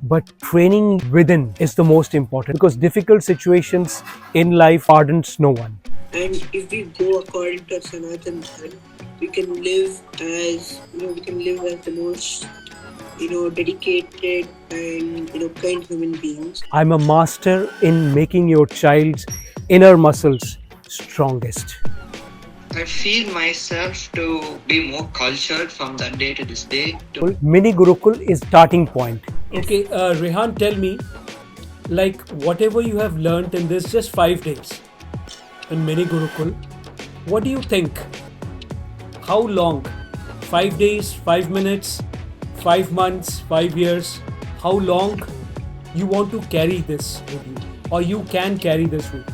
but training within is the most important, because difficult situations in life pardons no one. And if we go according to Sanatan Dharma, we can live as the most dedicated and kind human beings. I'm a master in making your child's inner muscles strongest. I feel myself to be more cultured from that day to this day. Mini Gurukul is starting point. Okay, Rehan, tell me, like whatever you have learnt in this just 5 days in Mini Gurukul, what do you think? How long? 5 days, 5 minutes, 5 months, 5 years? How long you want to carry this with you, or you can carry this with you?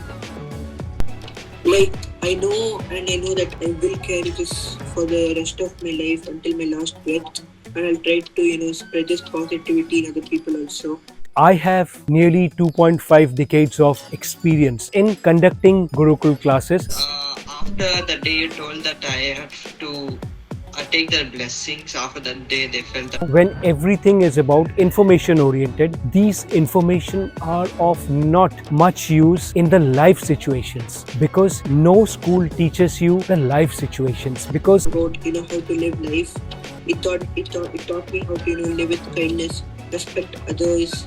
Like I know that I will carry this for the rest of my life until my last breath, and I'll try to spread this positivity in other people also. I have nearly 2.5 decades of experience in conducting Gurukul classes. After the day you told that I have to take their blessings, after that day they felt that When everything is about information oriented, these information are of not much use in the life situations, because no school teaches you the life situations, because About how to live life. It taught me how to live with kindness, respect others,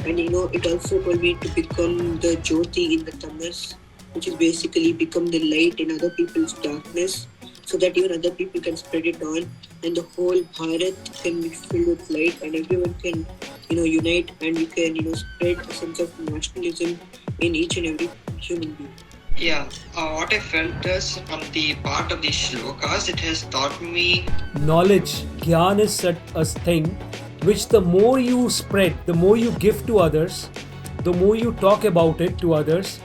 and it also told me to become the Jyoti in the tamas, which is basically become the light in other people's darkness, so that even other people can spread it on, and the whole Bharat can be filled with light, and everyone can unite, and we can spread a sense of nationalism in each and every human being. yeah. What I felt is from the part of the shlokas, it has taught me Knowledge, Gyan is such a thing which the more you spread, the more you give to others, the more you talk about it to others,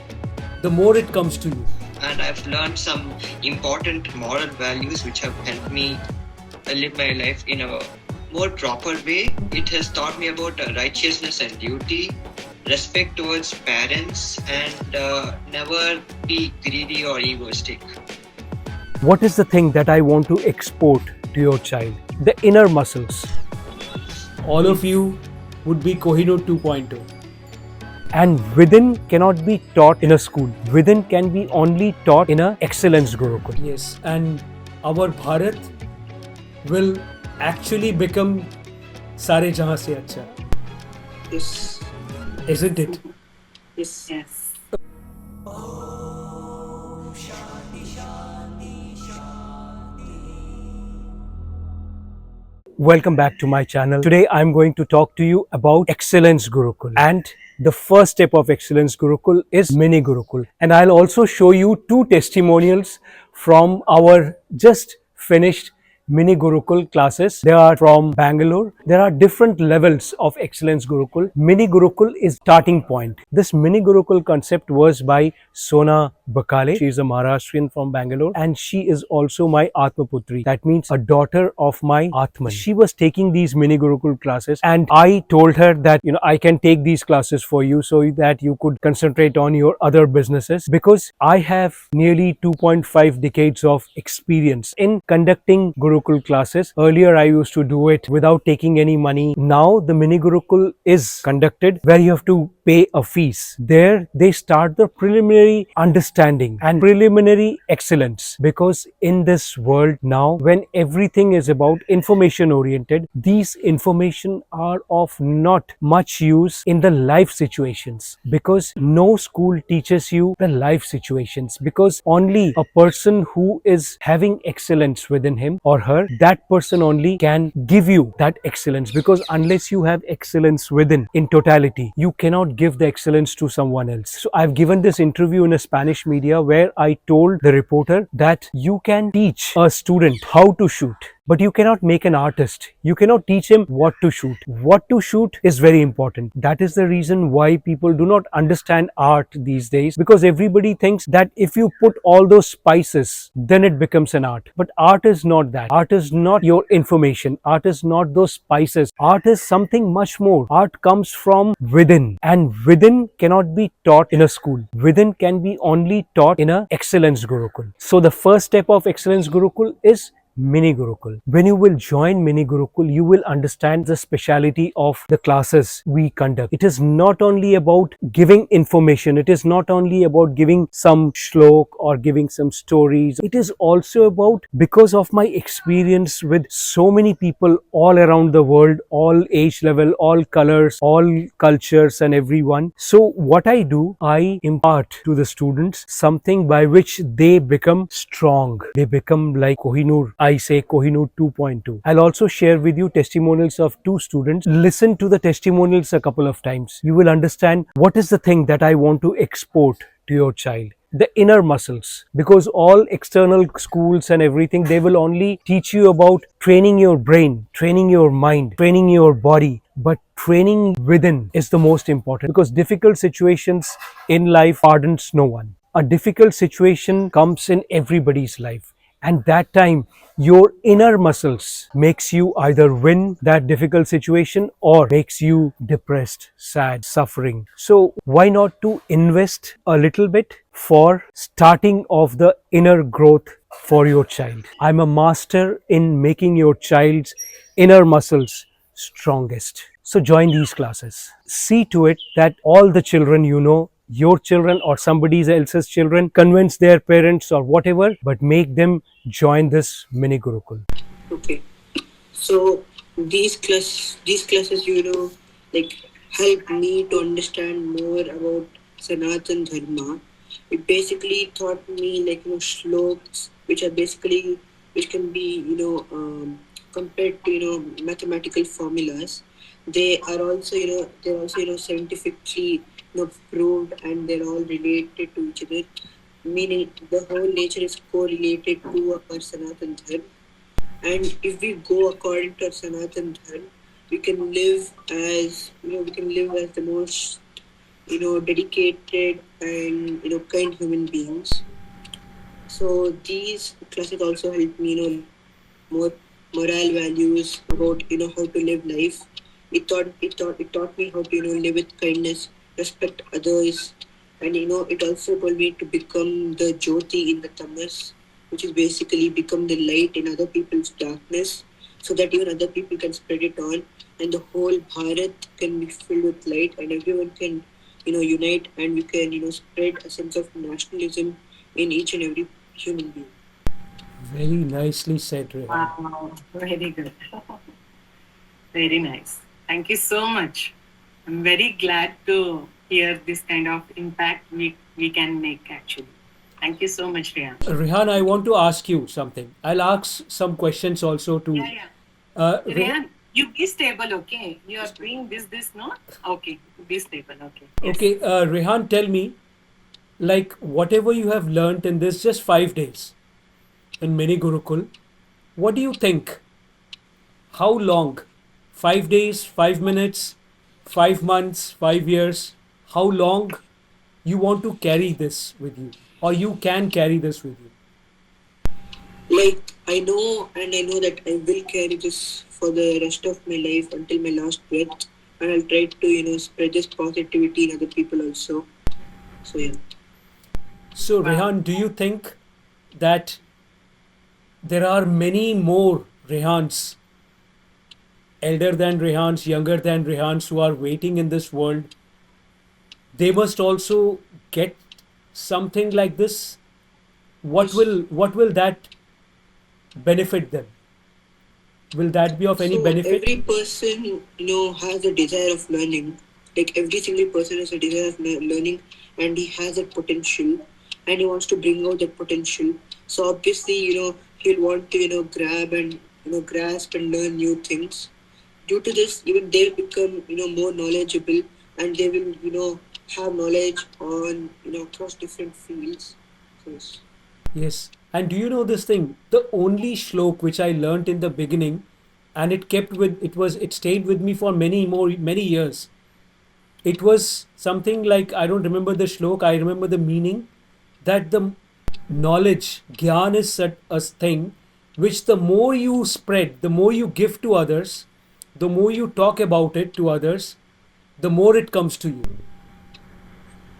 the more it comes to you. and I've learned some important moral values which have helped me live my life in a more proper way. It has taught me about righteousness and duty, respect towards parents, and never be greedy or egoistic. what is the thing that I want to export to your child? The inner muscles. All of you would be Kohinoor 2.0. And within cannot be taught in a school. Within can be only taught in a excellence Gurukul. Yes, and our Bharat will actually become Sare Jahan Se Acha, Yes. isn't it? Yes. Welcome back to my channel. Today I'm going to talk to you about Excellence Gurukul. And the first step of Excellence Gurukul is Mini Gurukul. And I'll also show you 2 testimonials from our just finished Mini Gurukul classes. They are from Bangalore. There are different levels of Excellence Gurukul. Mini Gurukul is starting point. This Mini Gurukul concept was by Sona Bakale. She is a Maharashtrian from Bangalore, and she is also my Atma Putri. That means a daughter of my Atman. She was taking these Mini Gurukul classes, and I told her that I can take these classes for you so that you could concentrate on your other businesses, because I have nearly 2.5 decades of experience in conducting Gurukul classes. Earlier I used to do it without taking any money. Now the Mini Gurukul is conducted where you have to pay a fees. There they start the preliminary understanding and preliminary excellence, because in this world now, when everything is about information oriented, these information are of not much use in the life situations, because no school teaches you the life situations, because only a person who is having excellence within him or her, that person only can give you that excellence, because unless you have excellence within in totality, you cannot give the excellence to someone else. So I've given this interview in a Spanish media where I told the reporter that you can teach a student how to shoot, but you cannot make an artist. You cannot teach him what to shoot. What to shoot is very important. That is the reason why people do not understand art these days, because everybody thinks that if you put all those spices, then it becomes an art. But art is not that. Art is not your information. Art is not those spices. Art is something much more. Art comes from within, and within cannot be taught in a school. Within can be only taught in a excellence Gurukul. So the first step of excellence Gurukul is Mini Gurukul. When you will join Mini Gurukul, you will understand the speciality of the classes we conduct. It is not only about giving information, it is not only about giving some shlok or giving some stories. It is also about, because of my experience with so many people all around the world, all age level, all colors, all cultures, and everyone. So, what I do, I impart to the students something by which they become strong. They become like Kohinoor. I say Kohinoor 2.2. I'll also share with you testimonials of two students. Listen to the testimonials a couple of times. You will understand what is the thing that I want to export to your child. The inner muscles, because all external schools and everything, they will only teach you about training your brain, training your mind, training your body, but training within is the most important, because difficult situations in life pardons no one. A difficult situation comes in everybody's life, and that time your inner muscles makes you either win that difficult situation or makes you depressed, sad, suffering. So why not to invest a little bit for starting of the inner growth for your child? I'm a master in making your child's inner muscles strongest. So join these classes. See to it that all the children you know, your children or somebody else's children, convince their parents or whatever, but make them join this mini Gurukul. Okay. So these classes, like helped me to understand more about Sanatan Dharma. It basically taught me shloks, which can be compared to mathematical formulas. They are also scientifically proved, and they're all related to each other. Meaning the whole nature is correlated to our Sanatan Dharma. And if we go according to our Sanatan Dharma, we can live as the most dedicated and kind human beings. So these classes also help me more moral values about how to live life. It taught me how to live with kindness, respect others, and it also told me to become the jyoti in the tamas, which is basically become the light in other people's darkness, so that even other people can spread it on, and the whole Bharat can be filled with light, and everyone can unite, and we can spread a sense of nationalism in each and every human being. Very nicely said, Rehan. Wow, very good. Very nice. Thank you so much. I'm very glad to hear this kind of impact we can make actually. Thank you so much, Riyan. Rehan, I want to ask you something. I'll ask some questions also to. Yeah. Riyan, you be stable, okay? You are doing this, no? Okay, be stable, okay. Yes. Okay, Rehan, tell me, like whatever you have learnt in this just 5 days in Mini Gurukul, what do you think? How long? 5 days, 5 minutes, 5 months, 5 years? How long you want to carry this with you, or you can carry this with you? I know that I will carry this for the rest of my life until my last breath, and I'll try to spread this positivity in other people also. So yeah. So, Rehan, do you think that there are many more Rehans, elder than Rehans, younger than Rehans, who are waiting in this world? They must also get something like this. What will that benefit them? Will that be of any So benefit? every person has a desire of learning. Like every single person has a desire of learning, and he has that potential, and he wants to bring out that potential. So obviously he'll want to grab and grasp and learn new things. Due to this, even they'll become more knowledgeable, and they will have knowledge on across different fields. So yes. Yes. And do you know this thing? The only shlok which I learnt in the beginning, and it stayed with me for many years. It was something like, I don't remember the shlok, I remember the meaning, that the knowledge, gyan, is such a thing which the more you spread, the more you give to others, the more you talk about it to others, the more it comes to you.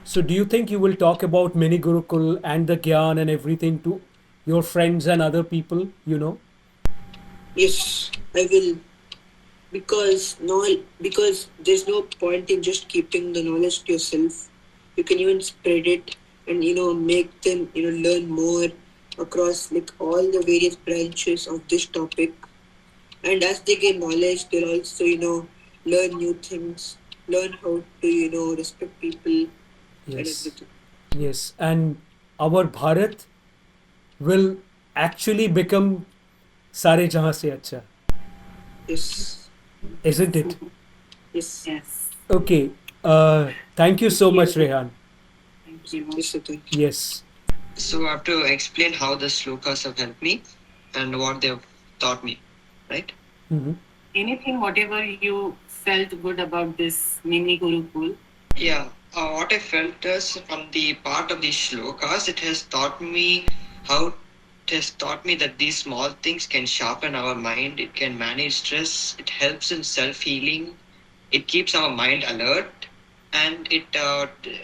So do you think you will talk about Mini Gurukul and the Gyan and everything to your friends and other people, Yes, I will. Because there's no point in just keeping the knowledge to yourself. You can even spread it and make them learn more across like all the various branches of this topic. And as they gain knowledge, they'll also learn new things, learn how to respect people and Yes. everything. Yes. And our Bharat will actually become Sare Jahan se acha, Yes, isn't it? yes, Yes. Okay. Thank you so much, Rehan. Thank you. yes, sir, thank you. Yes. So I have to explain how the slokas have helped me and what they've taught me, right? Hmm. Anything, whatever you felt good about this mini Gurukul? Yeah, what I felt is from the part of the shlokas, it has taught me that these small things can sharpen our mind, it can manage stress, it helps in self healing, it keeps our mind alert, and it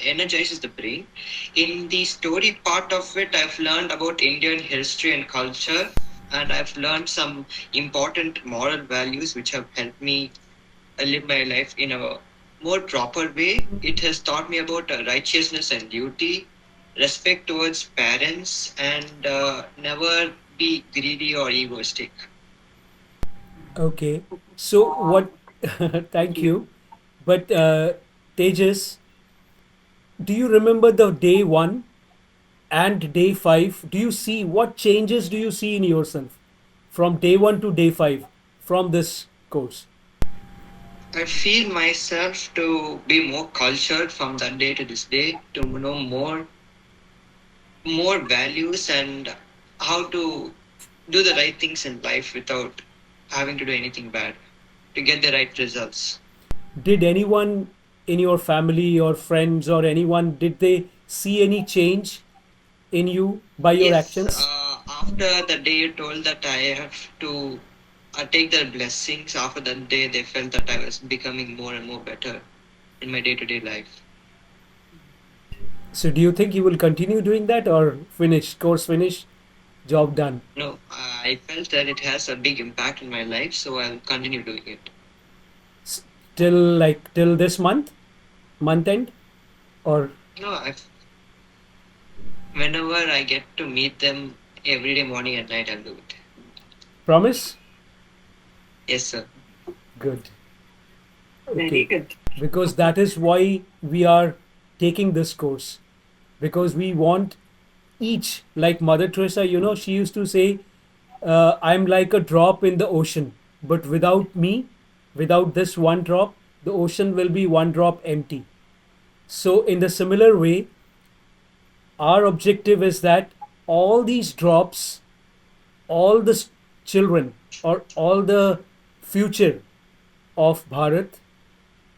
energizes the brain. In the story part of it, I've learned about Indian history and culture, and I've learned some important moral values which have helped me live my life in a more proper way. It has taught me about righteousness and duty, respect towards parents, and never be greedy or egoistic. Okay. So what? Thank you. But Tejas, do you remember the day one and day five? Do you see what changes do you see in yourself from day one to day five from this course? I feel myself to be more cultured from that day to this day, to know more values and how to do the right things in life without having to do anything bad to get the right results. Did anyone in your family or friends or anyone did they see any change in you by your Yes, actions? after the day you told that I have to take their blessings, after that day they felt that I was becoming more and more better in my day to day life. So do you think you will continue doing that or finish course finish job done? No, I felt that it has a big impact in my life, so I'll continue doing it. Till like till this month end or No, whenever I get to meet them every day, morning and night, I'll do it. promise? Yes, sir. Good. Very Okay. good. Because that is why we are taking this course. Because we want each, like Mother Teresa, she used to say, I'm like a drop in the ocean, but without me, without this one drop, the ocean will be one drop empty. So, in the similar way, our objective is that all these drops, all the children, or all the future of Bharat,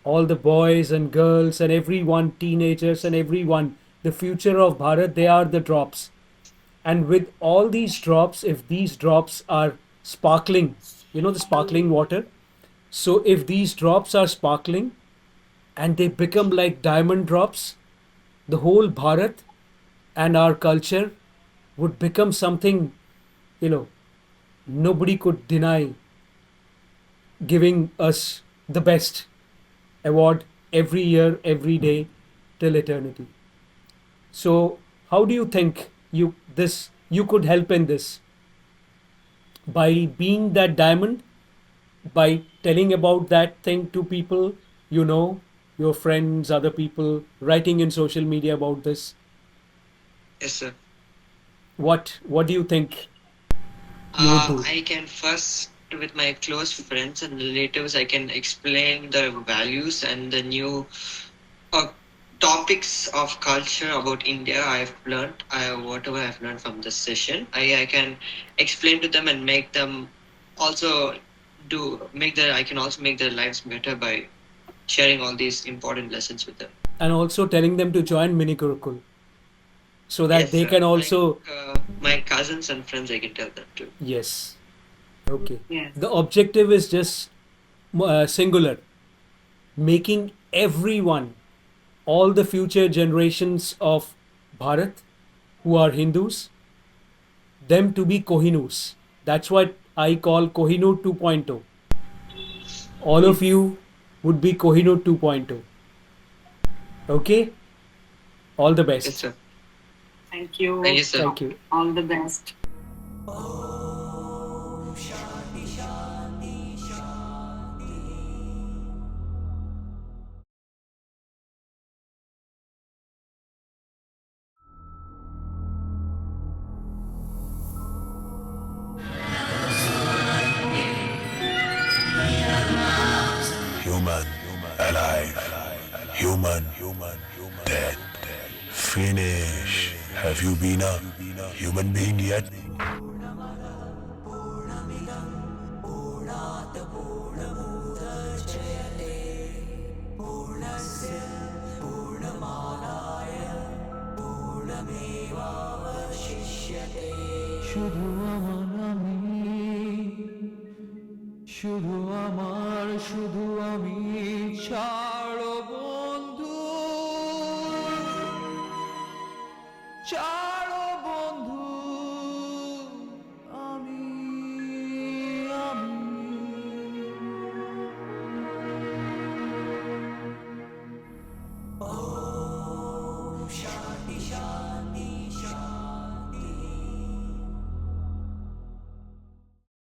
all the boys and girls and everyone, teenagers and everyone, the future of Bharat, they are the drops. And with all these drops, if these drops are sparkling, the sparkling water. So if these drops are sparkling and they become like diamond drops, the whole Bharat and our culture would become something, you know, nobody could deny, giving us the best award every year, every day, till eternity. So, how do you think you could help in this by being that diamond, by telling about that thing to people, your friends, other people, writing in social media about this? Yes, sir. What do you think you would do? I can first, with my close friends and relatives, I can explain the values and the new uh, topics of culture about India I've learned, whatever I've learned from this session. I can explain to them and make them also I can also make their lives better by sharing all these important lessons with them. And also telling them to join Mini Gurukul so that Yes, they sir. can also. My cousins and friends, I can tell them too. Yes. Okay. Yes. The objective is just singular, making everyone, all the future generations of Bharat who are Hindus, them to be Kohinus. That's what I call Kohinoor 2.0. All of you would be Kohinoor 2.0. Okay? All the best. Yes, sir. Thank you. Thank you, sir. Thank you. All the best. Human, alive, human, dead, finish. Have you been a human being yet? শুধু আমার আমি, শুধু আমার, শুধু আমি ছাড়ো বন্ধু, ছাড়ো